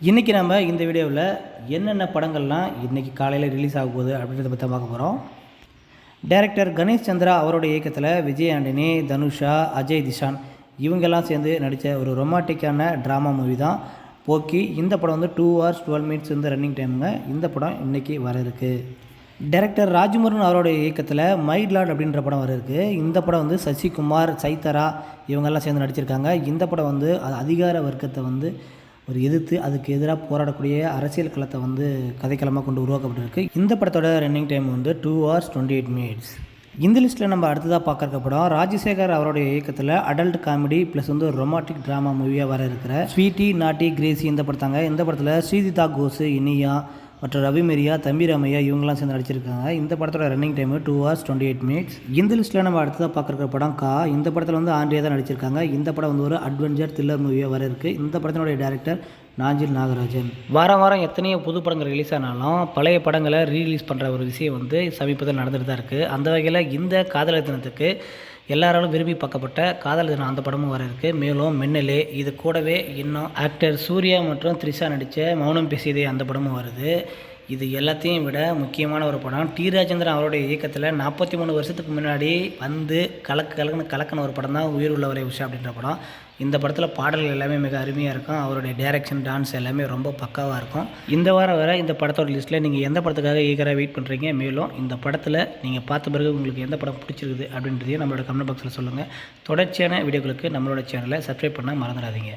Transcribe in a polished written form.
இன்றைக்கி நம்ம இந்த வீடியோவில் என்னென்ன படங்கள்லாம் இன்றைக்கி காலையில் ரிலீஸ் ஆக போகுது அப்படின்றத பற்றி பார்க்க போகிறோம். டைரக்டர் கணேஷ் சந்திரா அவருடைய இயக்கத்தில் விஜய் ஆண்டனி, தனுஷா, அஜய் திஷான் இவங்கெல்லாம் சேர்ந்து நடித்த ஒரு ரொமான்டிக்கான ட்ராமா மூவி தான் போக்கி. இந்த படம் வந்து 2 hours 12 minutes வந்து ரன்னிங் டைமுங்க. இந்த படம் இன்றைக்கி வர இருக்குது. டைரக்டர் ராஜ்முருகன் அவருடைய இயக்கத்தில் மைட்லாட் அப்படின்ற படம் வர இருக்குது. இந்த படம் வந்து சசிகுமார், சைத்தரா இவங்கெல்லாம் சேர்ந்து நடிச்சிருக்காங்க. இந்த படம் வந்து அதிகார வர்க்கத்தை வந்து ஒரு எதிர்த்து அதுக்கு எதிராக போராடக்கூடிய அரசியல் களத்தை வந்து கதைக்களமாக கொண்டு உருவாக்கப்பட்டிருக்கு. இந்த படத்தோட ரன்னிங் டைம் வந்து 2 hours 28 minutes. இந்த லிஸ்ட்டில் நம்ம அடுத்ததாக பார்க்குற படம் ராஜசேகர் அவருடைய இயக்கத்தில் அடல்ட் காமெடி ப்ளஸ் வந்து ரொமான்டிக் ட்ராமா மூவியாக வர இருக்கிற ஸ்வீட்டி நாட்டி கிரேசி இந்த படத்தாங்க. இந்த படத்தில் ஸ்ரீதிதா கோசு, இனியா மற்றும் ரவி மெரியா, தம்பி ராமையா இவங்கெல்லாம் சேர்ந்து நடிச்சிருக்காங்க. இந்த படத்தோட ரன்னிங் டைமு 2 hours 28 minutes. இந்த லிஸ்ட்டில் நம்ம அடுத்ததாக பார்க்குற படம் கா. இந்த படத்தில் வந்து ஆண்ட்ரியா தான் நடிச்சிருக்காங்க. இந்த படம் வந்து ஒரு அட்வென்ச்சர் த்ரில்லர் மூவியாக வர இருக்குது. இந்த படத்தினுடைய டைரக்டர் நாஞ்சில் நாகராஜன். வாரம் எத்தனையோ புது படங்கள் ரிலீஸ் ஆனாலும் பழைய படங்களை ரீலீஸ் பண்ணுற ஒரு விஷயம் வந்து சமீபத்தில் நடந்துட்டு தான் இருக்குது. அந்த வகையில் இந்த காதலர் தினத்துக்கு எல்லாராலும் விரும்பி பார்க்கப்பட்ட காதலர் தினம் அந்த படமும் வர இருக்குது. மேலும் மின்னலே இது கூடவே இன்னும் ஆக்டர் சூர்யா மற்றும் த்ரிஷா நடித்த மௌனம் பேசியதே அந்த படமும் வருது. இது எல்லாத்தையும் விட முக்கியமான ஒரு படம் டி ராஜேந்திரன் அவருடைய இயக்கத்தில் 43 வருஷத்துக்கு முன்னாடி வந்து கலக்கின ஒரு படம் தான் உயிர் உள்ளவரை உஷா அப்படின்ற படம். இந்த படத்தில் பாடல்கள் எல்லாமே மிக அருமையாக இருக்கும். அவருடைய டைரக்ஷன், டான்ஸ் எல்லாமே ரொம்ப பக்காவாக இருக்கும். இந்த வாரம் வர இந்த படத்தோட லிஸ்ட்டில் நீங்கள் எந்த படத்துக்காக ஈகராக வெயிட் பண்ணுறீங்க? மேலும் இந்த படத்தில் நீங்கள் பார்த்த பிறகு உங்களுக்கு எந்த படம் பிடிச்சிருக்குது அப்படின்றதையும் நம்மளோட கமெண்ட் பாக்ஸில் சொல்லுங்கள். தொடர்ச்சியான வீடியோக்களுக்கு நம்மளோட சேனலை சப்ஸ்கிரைப் பண்ண மறந்துடாதீங்க.